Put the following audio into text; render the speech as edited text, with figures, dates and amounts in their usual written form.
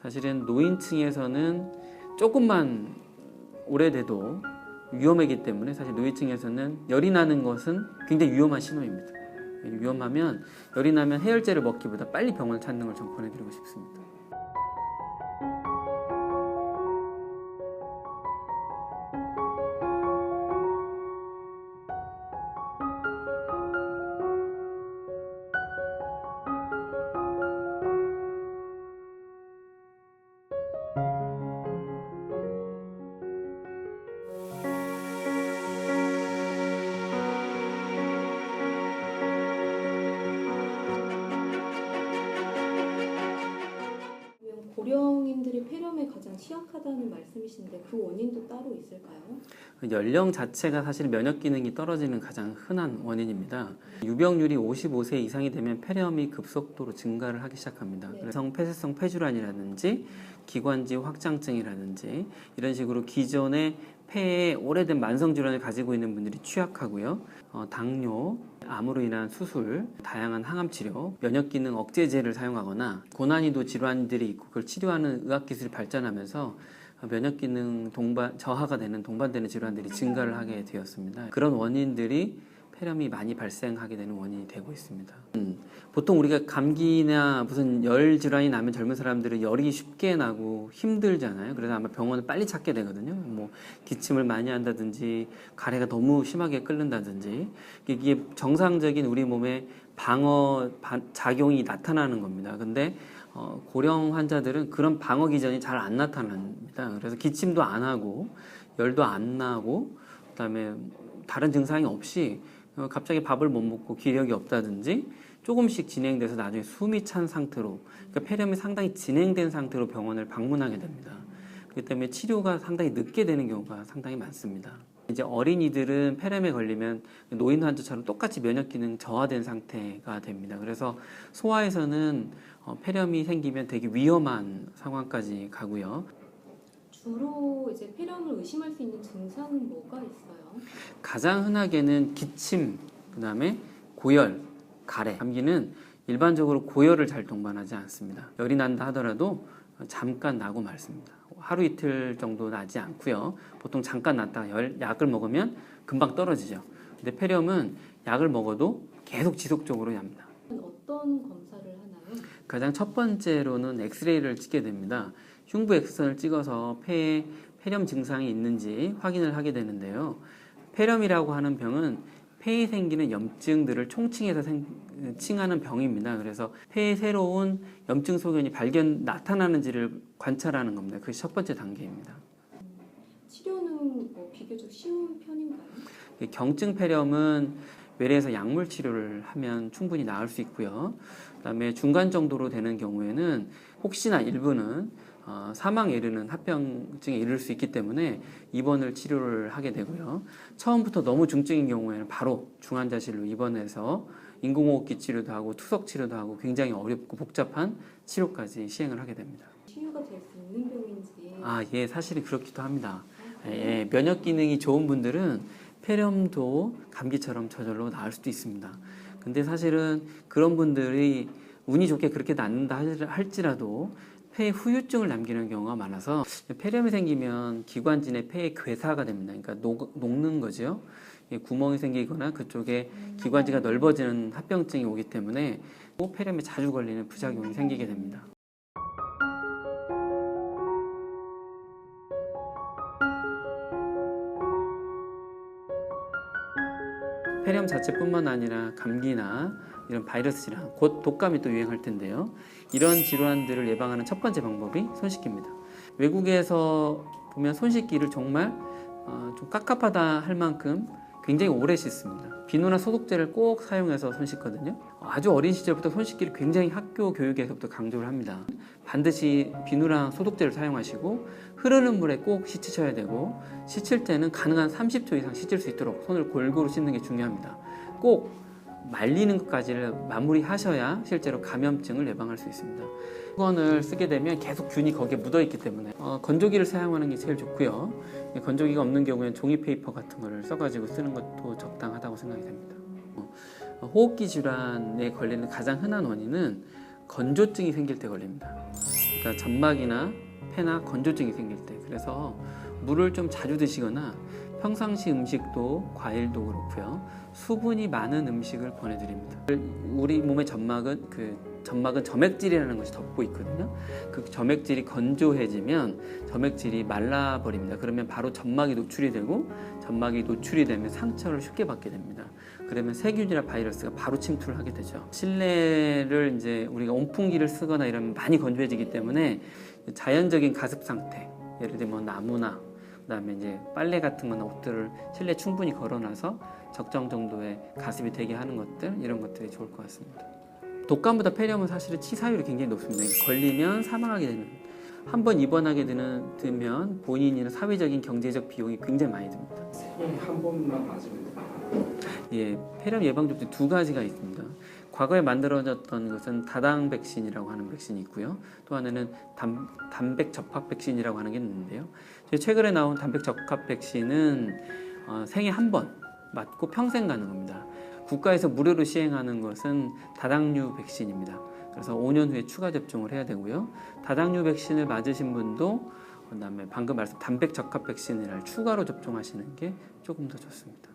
사실은 노인층에서는 조금만 오래돼도 위험하기 때문에 사실 노인층에서는 열이 나는 것은 굉장히 위험한 신호입니다. 위험하면 열이 나면 해열제를 먹기보다 빨리 병원을 찾는 걸 좀 권해드리고 싶습니다. 고령인들이 폐렴에 가장 취약하다는 말씀이신데 그 원인도 따로 있을까요? 연령 자체가 사실 면역 기능이 떨어지는 가장 흔한 원인입니다. 유병률이 55세 이상이 되면 폐렴이 급속도로 증가를 하기 시작합니다. 그래서 폐쇄성 폐질환이라든지 기관지 확장증이라든지 이런 식으로 기존의 폐에 오래된 만성 질환을 가지고 있는 분들이 취약하고요. 당뇨, 암으로 인한 수술, 다양한 항암 치료, 면역 기능 억제제를 사용하거나 고난이도 질환들이 있고 그걸 치료하는 의학 기술이 발전하면서 면역 기능 저하가 되는 동반되는 질환들이 증가를 하게 되었습니다. 그런 원인들이 폐렴이 많이 발생하게 되는 원인이 되고 있습니다. 보통 우리가 감기나 무슨 열 질환이 나면 젊은 사람들은 열이 쉽게 나고 힘들잖아요. 그래서 아마 병원을 빨리 찾게 되거든요. 뭐 기침을 많이 한다든지 가래가 너무 심하게 끓는다든지 이게 정상적인 우리 몸의 방어 작용이 나타나는 겁니다. 근데 고령 환자들은 그런 방어 기전이 잘 안 나타납니다. 그래서 기침도 안 하고 열도 안 나고 그다음에 다른 증상이 없이 갑자기 밥을 못 먹고 기력이 없다든지 조금씩 진행돼서 나중에 숨이 찬 상태로, 그러니까 폐렴이 상당히 진행된 상태로 병원을 방문하게 됩니다. 그렇기 때문에 치료가 상당히 늦게 되는 경우가 상당히 많습니다. 이제 어린이들은 폐렴에 걸리면 노인 환자처럼 똑같이 면역 기능 저하된 상태가 됩니다. 그래서 소아에서는 폐렴이 생기면 되게 위험한 상황까지 가고요. 주로 이제 폐렴을 의심할 수 있는 증상은 뭐가 있어요? 가장 흔하게는 기침, 그다음에 고열, 가래. 감기는 일반적으로 고열을 잘 동반하지 않습니다. 열이 난다 하더라도 잠깐 나고 말습니다. 하루 이틀 정도 나지 않고요. 보통 잠깐 났다가 약을 먹으면 금방 떨어지죠. 근데 폐렴은 약을 먹어도 계속 지속적으로 납니다. 어떤 검사를 하나요? 가장 첫 번째로는 엑스레이를 찍게 됩니다. 흉부 X선을 찍어서 폐에 폐렴 증상이 있는지 확인을 하게 되는데요. 폐렴이라고 하는 병은 폐에 생기는 염증들을 총칭해서 칭하는 병입니다. 그래서 폐에 새로운 염증 소견이 나타나는지를 관찰하는 겁니다. 그게 첫 번째 단계입니다. 치료는 비교적 쉬운 편인가요? 경증 폐렴은 외래에서 약물 치료를 하면 충분히 나을 수 있고요. 그다음에 중간 정도로 되는 경우에는 혹시나 일부는 사망에 이르는 합병증에 이를 수 있기 때문에 입원을 치료를 하게 되고요. 처음부터 너무 중증인 경우에는 바로 중환자실로 입원해서 인공호흡기 치료도 하고 투석 치료도 하고 굉장히 어렵고 복잡한 치료까지 시행을 하게 됩니다. 치유가 될 수 있는 병인지. 예, 사실이 그렇기도 합니다. 예, 면역 기능이 좋은 분들은 폐렴도 감기처럼 저절로 나을 수도 있습니다. 근데 사실은 그런 분들이 운이 좋게 그렇게 낫는다 할지라도 폐에 후유증을 남기는 경우가 많아서 폐렴이 생기면 기관지내 폐에 괴사가 됩니다. 그러니까 녹는 거죠. 구멍이 생기거나 그쪽에 기관지가 넓어지는 합병증이 오기 때문에 폐렴에 자주 걸리는 부작용이 생기게 됩니다. 폐렴 자체뿐만 아니라 감기나 이런 바이러스 질환, 곧 독감이 또 유행할 텐데요. 이런 질환들을 예방하는 첫 번째 방법이 손 씻기입니다. 외국에서 보면 손 씻기를 정말 좀 깝깝하다 할 만큼 굉장히 오래 씻습니다. 비누나 소독제를 꼭 사용해서 손 씻거든요. 아주 어린 시절부터 손 씻기를 굉장히 학교 교육에서부터 강조를 합니다. 반드시 비누랑 소독제를 사용하시고 흐르는 물에 꼭 씻으셔야 되고 씻을 때는 가능한 30초 이상 씻을 수 있도록 손을 골고루 씻는 게 중요합니다. 꼭 말리는 것까지를 마무리하셔야 실제로 감염증을 예방할 수 있습니다. 수건을 쓰게 되면 계속 균이 거기에 묻어 있기 때문에 건조기를 사용하는 게 제일 좋고요. 건조기가 없는 경우에는 종이 페이퍼 같은 거를 써가지고 쓰는 것도 적당하다고 생각이 됩니다. 호흡기 질환에 걸리는 가장 흔한 원인은 건조증이 생길 때 걸립니다. 그러니까 점막이나 폐나 건조증이 생길 때. 그래서 물을 좀 자주 드시거나 평상시 음식도 과일도 그렇고요. 수분이 많은 음식을 권해드립니다. 우리 몸의 점막은 점액질이라는 것이 덮고 있거든요. 그 점액질이 건조해지면 점액질이 말라버립니다. 그러면 바로 점막이 노출이 되고 점막이 노출이 되면 상처를 쉽게 받게 됩니다. 그러면 세균이나 바이러스가 바로 침투를 하게 되죠. 실내를 이제 우리가 온풍기를 쓰거나 이러면 많이 건조해지기 때문에 자연적인 가습 상태, 예를 들면 나무나 그다음에 이제 빨래 같은 거나 옷들을 실내에 충분히 걸어놔서 적정 정도의 가습이 되게 하는 것들, 이런 것들이 좋을 것 같습니다. 독감보다 폐렴은 사실은 치사율이 굉장히 높습니다. 걸리면 사망하게 되는, 한번 입원하게 되면 본인이나 사회적인 경제적 비용이 굉장히 많이 듭니다. 한 번만 맞으면 돼요. 예, 폐렴 예방 접종 두 가지가 있습니다. 과거에 만들어졌던 것은 다당 백신이라고 하는 백신이 있고요. 또 하나는 단백 접합 백신이라고 하는 게 있는데요. 최근에 나온 단백 접합 백신은 생애 한 번 맞고 평생 가는 겁니다. 국가에서 무료로 시행하는 것은 다당류 백신입니다. 그래서 5년 후에 추가 접종을 해야 되고요. 다당류 백신을 맞으신 분도 그다음에 방금 말씀 단백 적합 백신을 추가로 접종하시는 게 조금 더 좋습니다.